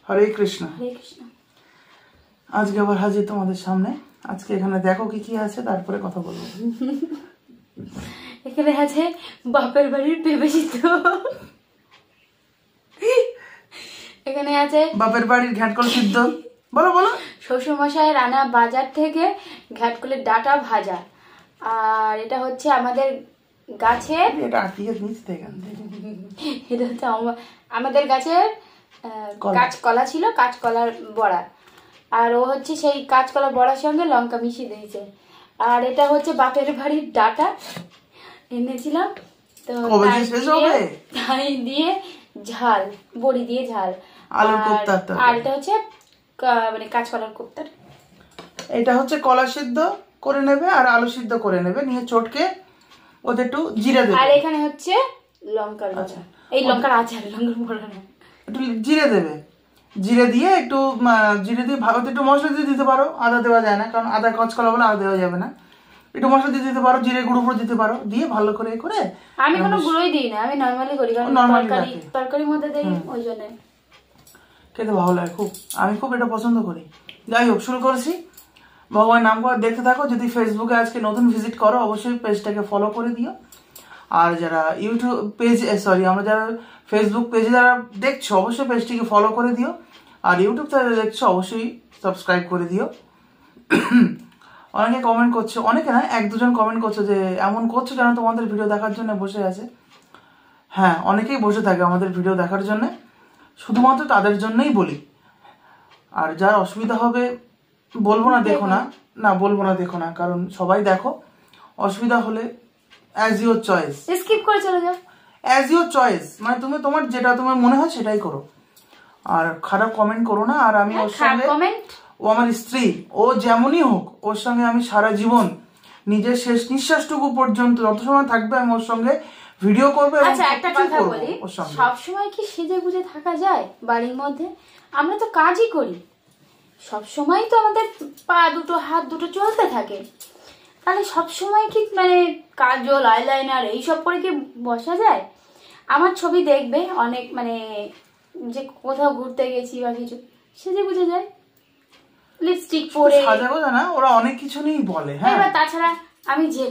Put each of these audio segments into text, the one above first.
হরে কৃষ্ণ। হরে কৃষ্ণ। আজকে আবার হাজির তোমাদের সামনে। আজকে এখানে দেখো কি কি আছে, তারপরে কথা বলবো। এখানে আছে বাপের বাড়ির পেঁপে সিদ্ধ, এখানে আছে বাপের বাড়ির ঘ্যাটকল সিদ্ধ, বলো বলো, শ্বশুরমশাইয়ের আনা বাজার থেকে ঘ্যাটকলের ডাটা ভাজা, আর এটা হচ্ছে আমাদের গাছের, এটা আটিয়ে নিচ্ছে এখান থেকে, এটা হচ্ছে আমাদের গাছের কাঁচকলা ছিল, কাঁচকলার বড়া, আর ও হচ্ছে সেই কাঁচকলা বড়ার সঙ্গে লঙ্কা মিশিয়ে দিয়েছে। আর এটা হচ্ছে বাপের বাড়ির ডাটা এনেছিলাম, তো তাই দিয়ে ঝাল, বড়ি দিয়ে ঝাল, আলুর কোপ্তা, আর এটা হচ্ছে মানে কাঁচকলার কোপ্তা। এটা হচ্ছে কলা সিদ্ধ করে নেবে আর আলু সিদ্ধ করে নেবে, নিয়ে চটকে ওদের একটু জিরে দেবে। আর এখানে হচ্ছে লঙ্কার বড়া, এই লঙ্কার আচার, লঙ্কার বড়া না, একটু জিরে দেবে, জিরে দিয়ে একটু জিরে দিয়ে ভালো একটু মশলা দিয়ে দিতে পারো, আদা দেওয়া যায় না কারণ আদা কাঁচকলা বলে আদা দেওয়া যাবে না, একটু মশলা দিয়ে দিতে পারো, জিরে গুঁড়ো করে দিতে পারো, দিয়ে ভালো করে করে। আমি কোনো গুঁড়োই দিই না, আমি নরমালি করি, কারণ তরকারির মধ্যে দেই, ওই জন্য খেতে ভালো লাগে খুব, আমি খুব এটা পছন্দ করি। যাই হোক, শুরু করেছি। ভগবান নাম করে দেখতে থাকো। যদি ফেসবুকে আজকে নতুন ভিজিট করো অবশ্যই পেজটাকে ফলো করে দিও, আর যারা ইউটিউব পেজ আমরা যারা ফেসবুক পেজে যারা দেখছো অবশ্যই পেজটিকে ফলো করে দিও, আর ইউটিউব যারা দেখছো অবশ্যই সাবস্ক্রাইব করে দিও। অনেকে কমেন্ট করছো, অনেকে না, এক দুজন কমেন্ট করছো যে এমন করছো যেন তোমাদের ভিডিও দেখার জন্য বসে আছে। হ্যাঁ, অনেকেই বসে থাকে আমাদের ভিডিও দেখার জন্য, শুধুমাত্র তাদের জন্যই বলি। আর যার অসুবিধা হবে বলবো না দেখো না, না বলবো না দেখো না, কারণ সবাই দেখো, অসুবিধা হলে অ্যাজ ইউর চয়েস, স্কিপ করে চলে যাও, অ্যাজ ইউর চয়েস, মানে তুমি তোমার যেটা তোমার মনে হয় সেটাই করো, আর খারাপ কমেন্ট করো না। আর আমি ওর সঙ্গে, ও আমার স্ত্রী, ও যেমনই হোক ওর সঙ্গে আমি সারা জীবন নিজের শেষ নিঃশ্বাসটুকু পর্যন্ত যত সময় থাকবে আমি ওর সঙ্গে ভিডিও করবো। আচ্ছা, একটা কথা বলি, সব সময় কি সেজে গুজে থাকা যায় বাড়ির মধ্যে? আমরা তো কাজই করি, সব সময় তো আমাদের পা দুটো হাত দুটো চলতে থাকে, তাহলে সব সময় কি মানে কাজল আইলাইনার এইসব করে কি বসা যায়? আমার ছবি দেখবে অনেক, মানে যে কোথাও ঘুরতে গেছি বা কিছু, সেজে গুজে যায়, লিপস্টিক পরে সাজাবো না, ওরা অনেক কিছু নেই বলে। হ্যাঁ, এবার তাছাড়া আমি যে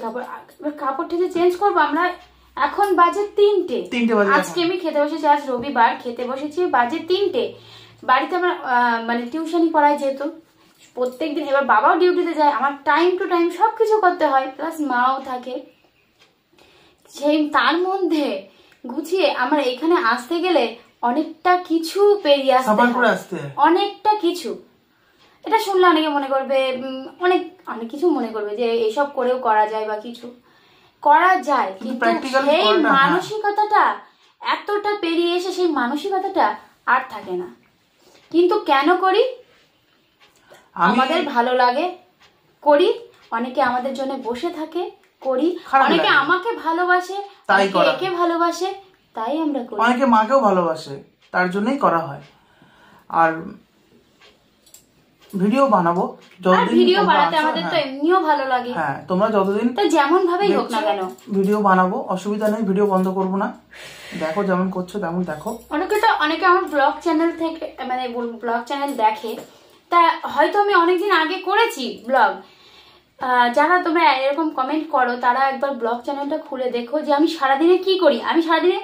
কাপড়টা যে চেঞ্জ করবো, আমরা এখন বাজে 3টে, আজকে আমি খেতে বসেছি, আজ রবিবার, খেতে বসেছি বাজে 3টে, বাড়িতে আমার মানে টিউশনি পড়াই যেহেতু প্রত্যেকদিন, এবার বাবাও ডিউটিতে যায়, আমার টাইম টু টাইম সবকিছু করতে হয়, প্লাস মাও থাকে, সেই তার মধ্যে গুছিয়ে আমার এখানে আসতে গেলে অনেকটা কিছু পেরিয়ে আসতে, অনেকটা কিছু। এটা শুনলে অনেকে মনে করবে, অনেক অনেক কিছু মনে করবে যে এইসব করেও করা যায় বা কিছু করা যায়, কিন্তু সেই মানসিকতাটা এতটা পেরিয়ে এসে সেই মানসিকতাটা আর থাকে না। কিন্তু কেন করি? আমাদের ভালো লাগে করি, অনেকে আমাদের জন্য বসে থাকে করি, অনেকে আমাকে ভালোবাসে, অনেকে একে ভালোবাসে, তাই আমরা করি, অনেকে মাকেও ভালোবাসে তার জন্যই করা হয়। আর ভিডিও বানাবো, ভিডিও বানাতে আমাদের তো এমনিও ভালো লাগে। হ্যাঁ, তোমরা যতদিন তো যেমন ভাবেই হোক না কেন ভিডিও বানাবো, অসুবিধা নেই, ভিডিও বন্ধ করবো না, দেখো যেমন করছো তেমন দেখো। অনেকে আমার ব্লগ চ্যানেল থেকে, মানে ব্লগ চ্যানেল দেখে, তা হয়তো আমি অনেকদিন আগে করেছি ব্লগ, যারা তোমরা এরকম কমেন্ট করো তারা একবার ব্লগ চ্যানেলটা খুলে দেখো যে আমি সারাদিনে কি করি। আমি সারাদিনে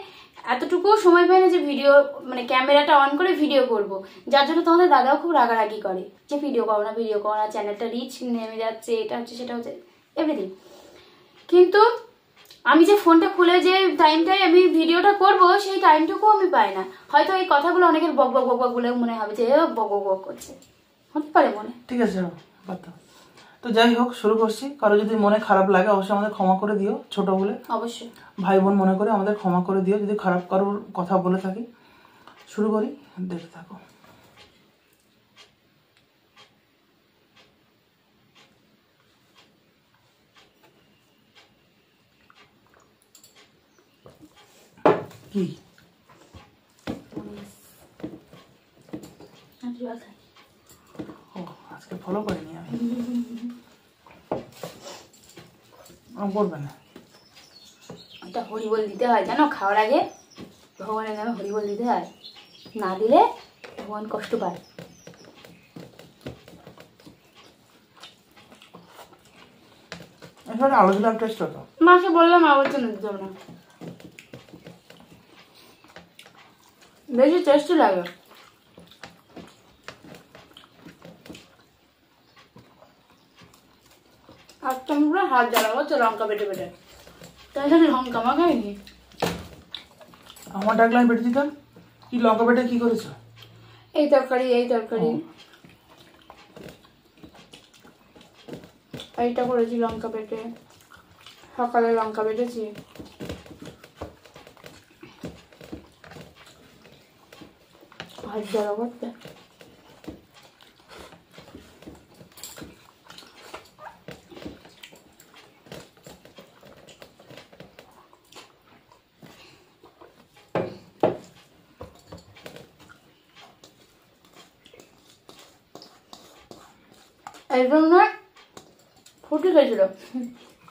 এতটুকুও সময় পাই না যে ভিডিও, মানে ক্যামেরাটা অন করে ভিডিও করব, যার জন্য তোমাদের দাদাও খুব রাগারাগি করে যে ভিডিও করো না, চ্যানেলটা রিচ নেমে যাচ্ছে, এটা হচ্ছে সেটা হচ্ছে এভরিথিং। কিন্তু আমি যে ফোনটা খুলে যে টাইমটাই আমি ভিডিওটা করব, সেই টাইমটুকু আমি পাই না। হয়তো এই কথাগুলো অনেকের বক বক বক বক বলে মনে হবে যে বক বক বক করছে, হতে পারে মনে। ঠিক আছে, তো যাই হোক, শুরু করছি। কারো যদি মনে খারাপ লাগে অবশ্যই আমাদের ক্ষমা করে দিও, ছোট বলে অবশ্যই ভাই বোন মনে করে আমাদের ক্ষমা করে দিও যদি খারাপ কারোর কথা বলে থাকি। শুরু করি, দেখতে থাকো। কি আজকে ফলো করিনি আমি, করবে না, এটা হরিবল দিতে হয় জানো, খাওয়ার আগে ভগবানের নামে হরিবল দিতে হয়, না দিলে ভগবান কষ্ট পায়। এখানে আলু দিলাম টেস্ট হতো। মাকে বললাম আবার জন্য দিতে হবে না, বেশি টেস্টি লাগে। আজকে আমি পুরো হাত জ্বালা করছে লঙ্কা বেটে বেটে, তাই জন্য লঙ্কা মাখাইনি। আমার ডাকলে আমি বেটে দিতাম। কি লঙ্কা বেটে কি করেছো? এই তরকারি এইটা করেছি লঙ্কা বেটে, সকালে লঙ্কা বেটেছি। হাত জ্বালা করছে। একদম না ফুটি গেছিল,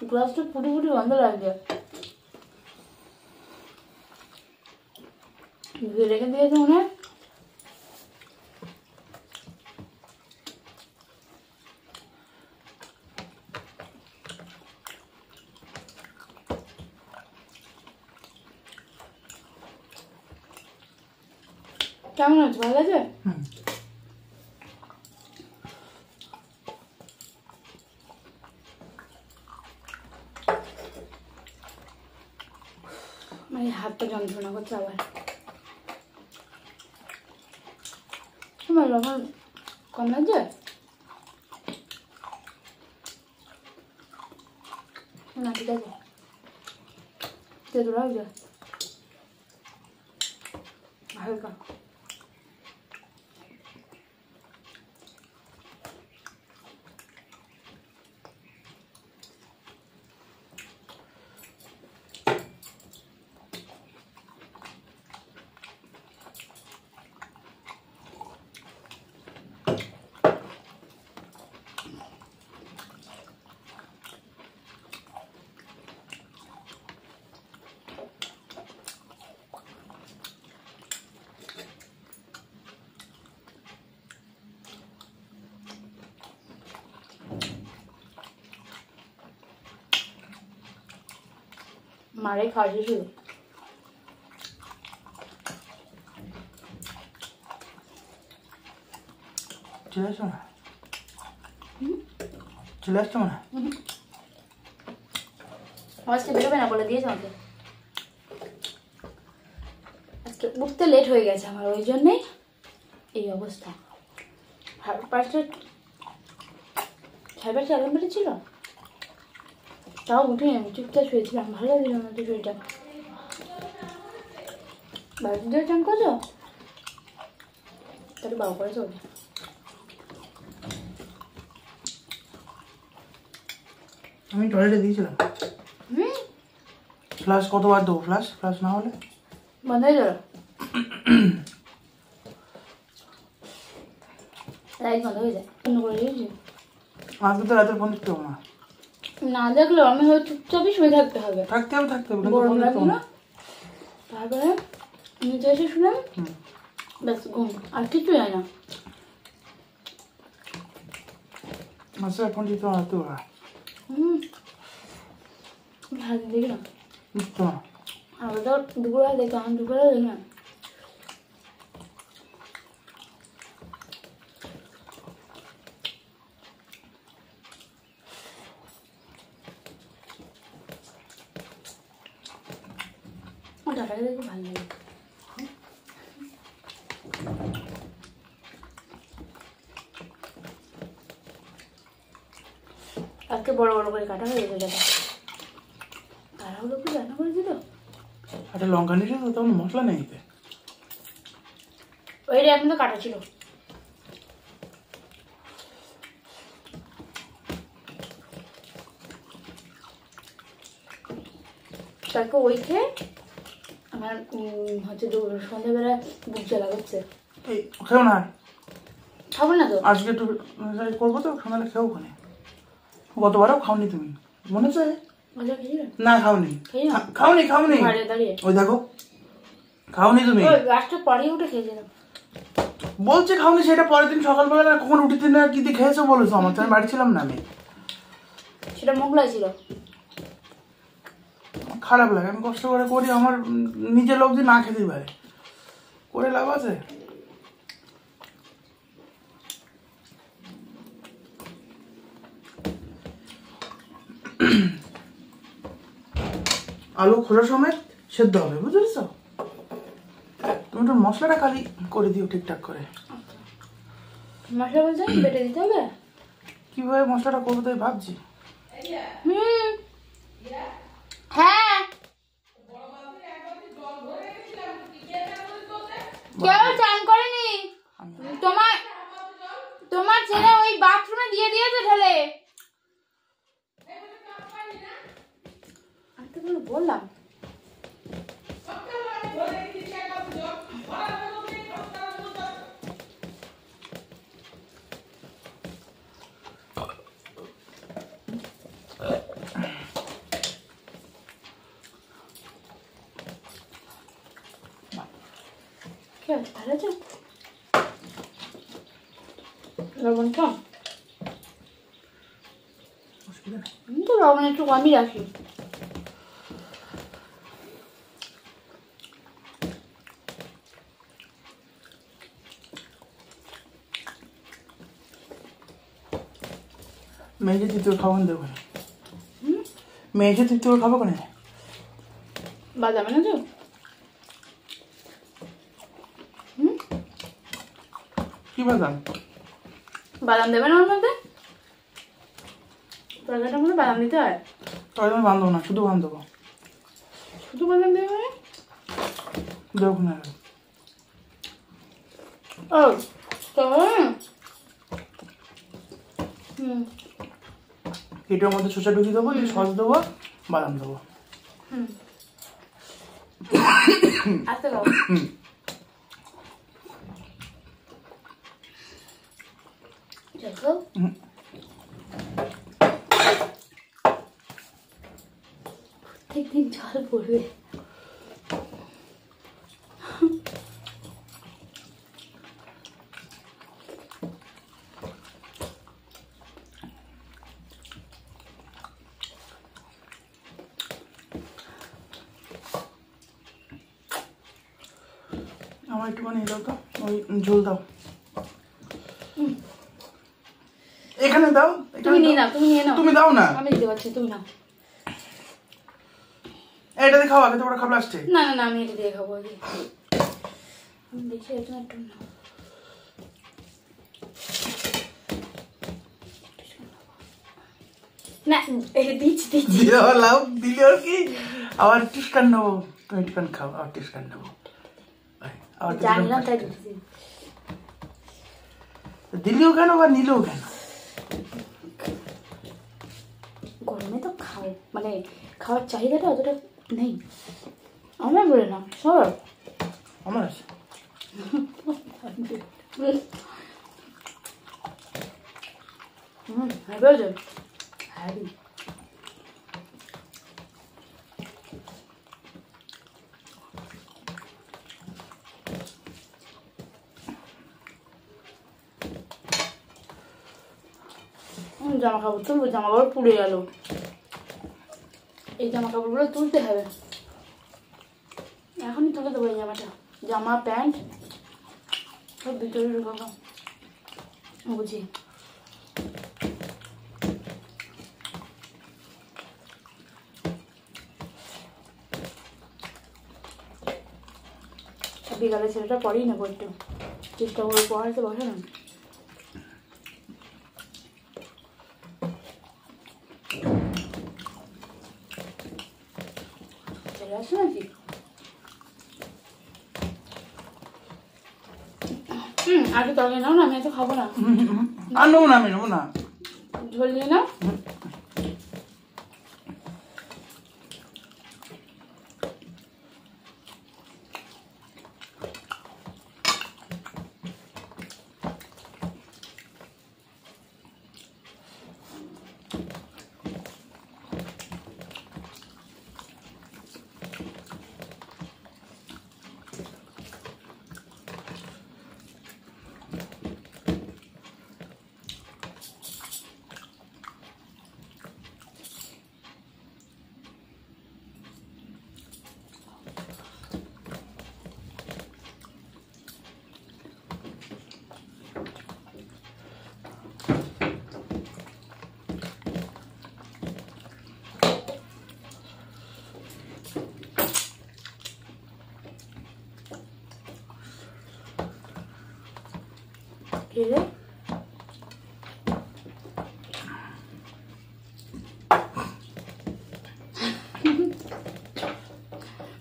গ্লাসটা ফুটি ফুটি গন্ধ লাগছে। রেখে দিয়েছে মনে হয়। কেমন আছে, ভালো আছে? মানে হাতটা যন্ত্রণা করছে আবার। তোমার লবণ কম লাগছে? না ঠিক আছে, তেতো লাগছে হালকা। মারে খাওয়া শেষ হলো। চলে আসছো না? চলে আসছো না? আজকে বেরোবে না বলে দিয়েছে আমাকে। আজকে উঠতে লেট হয়ে গেছে আমার, ওই জন্যেই এই অবস্থা। 5টা 5:30 অ্যালার্ম বেড়েছিল, তাও উঠে আমি চুপচাপ শুয়েছিলাম। ভালো লাগছিল না তো শরীরটা। বাড়িতে দিয়ে চান করছো তাহলে বাবা করে চলবে। আমি টয়লেটে দিয়েছিলাম। ফ্লাশ কতবার দেবো? ফ্লাশ না হলে বন্ধ হয়ে যাবে, লাইট বন্ধ হয়ে যায়। বন্ধ করে দিয়েছি। আজকে তো রাতের ফোন দেখতে হবে না। না দেখলে আমি হয়তো চুপচাপই শুয়ে থাকতে হবে। থাকতে হবে গরম লাগবে না। তারপরে নিচে এসে শুলাম, ব্যাস ঘুম, আর কিছু যায় না। আচ্ছা ফোন দিতে হবে না। ভালো দেখি না, বুঝতো না। আমরা তো দুপুরবেলা দেখি, আমি দুপুরবেলা দেখি না। টাকাটা দেখে ভালো লাগে। আজকে বড় বড় করে কাটা হয়ে গেছে টাকা। তারাগুলো কি রান্না করেছি তো? একটা লঙ্কা নিয়েছি তো, তখন মশলা নেই। ওইটা এখন তো কাটা ছিল। তারপর ওই খেয়ে আমার হচ্ছে সন্ধ্যাবেলা বুক জ্বালা করছে। এই খেও না, খাবো না তো আজকে একটু করবো তো, সন্ধ্যাবেলা খেও ওখানে। গতবারও খাওনি তুমি, মনে আছে? না খাওনি, খাওনি। ওই দেখো খাওনি তুমি, লাস্টে পরে উঠে খেয়েছিলাম। বলছে খাওনি, সেটা পরের দিন সকালবেলা না কখন উঠে দিন কি দিয়ে খেয়েছো বলেছো আমার, আমি বাড়ি ছিলাম না, আমি সেটা মোগলাই ছিল। খারাপ লাগে, আমি কষ্ট করে করি, আমার নিজের লোক যে না খেতেই পারে, করে লাভ আছে? আলু খোলা সমেত সেদ্ধ হবে, বুঝেছ? তুমি একটু মশলাটা খালি করে দিও ঠিকঠাক করে। মশলা বলছেন বেটে দিতে হবে? কিভাবে মশলাটা করবো তাই ভাবছি। হ্যাঁ, কেউ চান করেনি, তোমার ছেলে ওই বাথরুমে দিয়ে দিয়েছে ঢেলে। আমি তো বললাম ভালো আছে, লবণ কম, আমি তো লবণ একটু কমই রাখি। মেয়েকে তৃতীয় খাওয়ান দেবো, মেয়েকে তৃতীয় খাবো কেন? বাদামে না তো কি বাদাম? বাদাম দেবে না ওর মধ্যে? তরকারিটার মধ্যে বাদাম দিতে হয়? তরকারি আমি বাঁধবো না, শুধু বাঁধবো। শুধু বাদাম দেবে মানে? দেবো না। ও তো এটার মধ্যে শসা ঢুকিয়ে দেবো, সস দেবো, বাদাম দেবো। আস্তে খাও। দেখো প্রত্যেকদিন জল পড়বে। আমার একটুখানি দাও তো, ওই ঝোল দাও, এখানে দাও। তুমি নিয়ে নাও, তুমি নিয়ে নাও। তুমি দাও না, আমি দিতে পারছি, তুমি নাও। এটা দিয়ে খাওয়া, তোমরা খাবো লাস্টে। না না না, আমি এটা দিয়ে খাবো। আমি দেখি এটা একটু না, এটা দিচ্ছি দিচ্ছি। লাভ দিলে আর কি, আবার টিস্কান নেবো, তুমি টিস্কান খাও, আবার টিস্কান নেবো। জানলাম তাই দিচ্ছি। দিলেও কেন বা নিলেও কেন? গরমে তো খাও, মানে খাওয়ার চাহিদাটা অতটা নেই। আমার বলে না সব আমার আছে। হ্যাঁ হ্যাঁ জামা কাপড় তুলবো, জামা কাপড় পুড়ে গেল। এই জামা কাপড়গুলো তুলতে হবে, এখনই তুলে দেবো। এই জামাটা, জামা প্যান্ট সব ভিতরে ঢুকাবো বুঝি। বিকালে ছেলেটা পড়েই নেবো, একটু চেষ্টা করে পড়াতে বসে না। চলে আসো নাকি? আগে তরকারি নাও না, আমি এত খাবো না। আর নেবো না, আমি নেবো না, ঝোল নিয়ে নাও। খেলে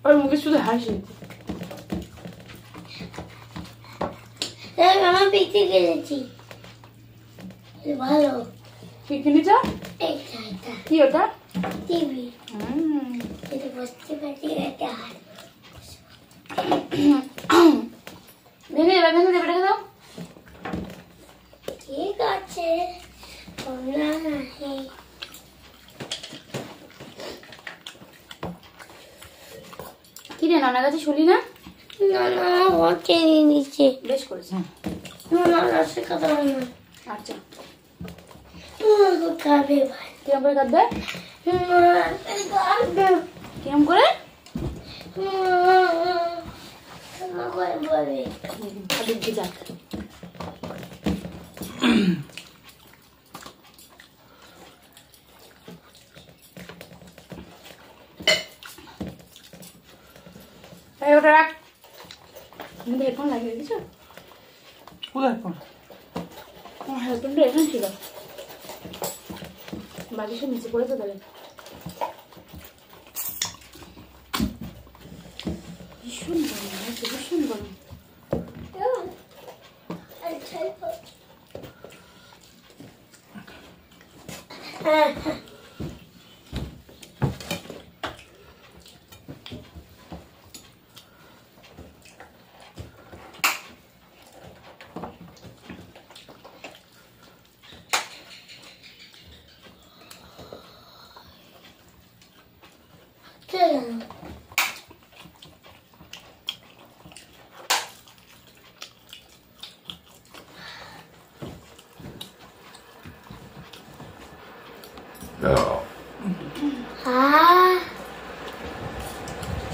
ওর মুখে শুধু হাসি। আমার পিঠে গেছি ভালো। কি কিনেছো? কি ওটা? টিভি। এটা বসতে পারি একটা হাত ভেঙে দেবে, ভেঙে দেবে, রেখে দাও। ঠিক আছে। কি রে নানা কাছে শুনি না? না হচ্ছে নিচে। বেশ করেছে। কথা বল না। আচ্ছা খাবে কিরম করে কাটবে? কিরম করে? বলবে যাক ওটা রাখ। হেডফোন লাগিয়ে দিয়েছো? কোথায় হেডফোন? আমার হেডফোনটা এখানে ছিল, বাকি সব নিচে পড়েছে। তাহলে ভীষণ গরম আছে, ভীষণ গরম।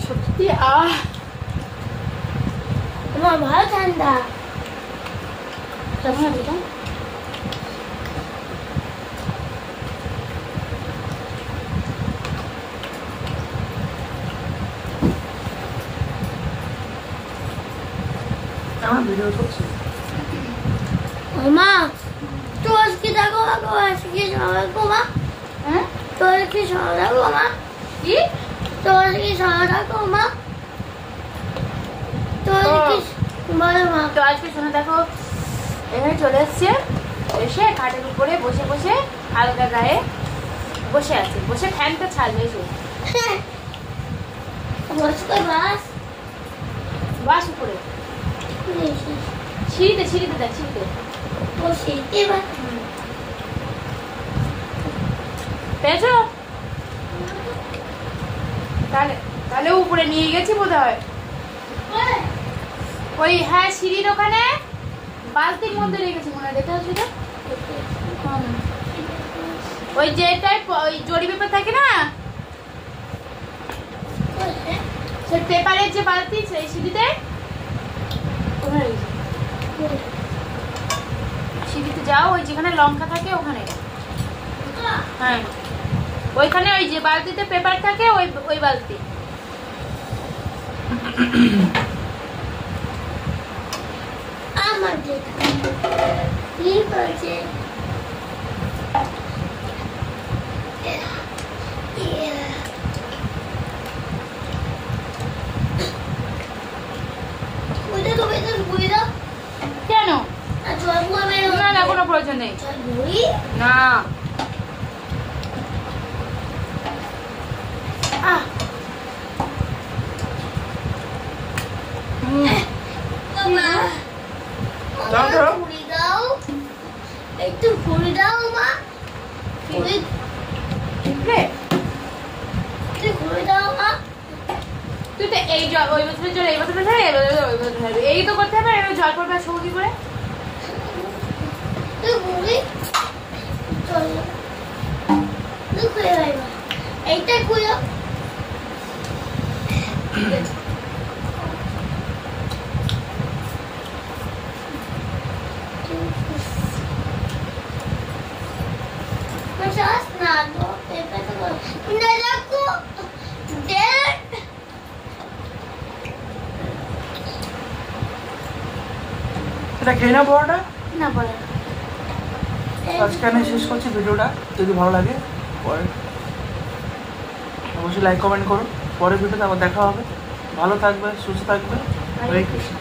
সত্যি তোমার ভালো ঠান্ডা কেমন আছে? আমার ভিডিও করছি। মা তো আজকে দেখো আজকে সবাই মা। হ্যাঁ তো আজকে সবাই দেখো মা। কি? তো আজকে সবাই দেখো মা। তো আজকে বলো মা। তো আজকে শোনো দেখো এখানে চলে এসছে, এসে খাটের উপরে বসে বসে হালকা গায়ে বসে আছে, বসে ফ্যানটা ছাড়বে। এসে বাস বাস উপরে সিঁড়িতে, সিঁড়িতে দেখ, সিঁড়িতে বসে এবার পেয়েছো? তাহলে তাহলে উপরে নিয়ে গেছি বোধ হয়। ওই হ্যাঁ সিঁড়ির ওখানে বালতির মধ্যে রেখেছি মনে হয়, দেখে আসবি তো। ওই যেটাই ওই জরি পেপার থাকে না, সেই পেপারের যে বালতি সেই সিঁড়িতে ওখানে রেখেছি। সিঁড়িতে যাও, ওই যেখানে লঙ্কা থাকে ওখানে। হ্যাঁ ওইখানে ওই যে বালতিতে পেপার থাকে ওই ওই বালতি। আমার কি করছে কেন? না না কোনো প্রয়োজন নেই। না একটু ঘুরে দাও মা। ঘুরে দাও মা। তুই তো এই জল ওই বোতলে জল এই বোতলে ঢাল, ওই বোতলে ঢাল, এই তো করতে হবে। এবার জল পড়বে সব কি করে? তুই ঘুরে চলো তুই খুলে যাইবা এইটা খুলো। এটা খেয়ে না বড়টা? না পরে আজকে আমি শেষ করছি ভিডিওটা। যদি ভালো লাগে পরে অবশ্যই লাইক কমেন্ট করো। পরের ভিডিওতে আবার দেখা হবে। ভালো থাকবে, সুস্থ থাকবে। হরে কৃষ্ণ।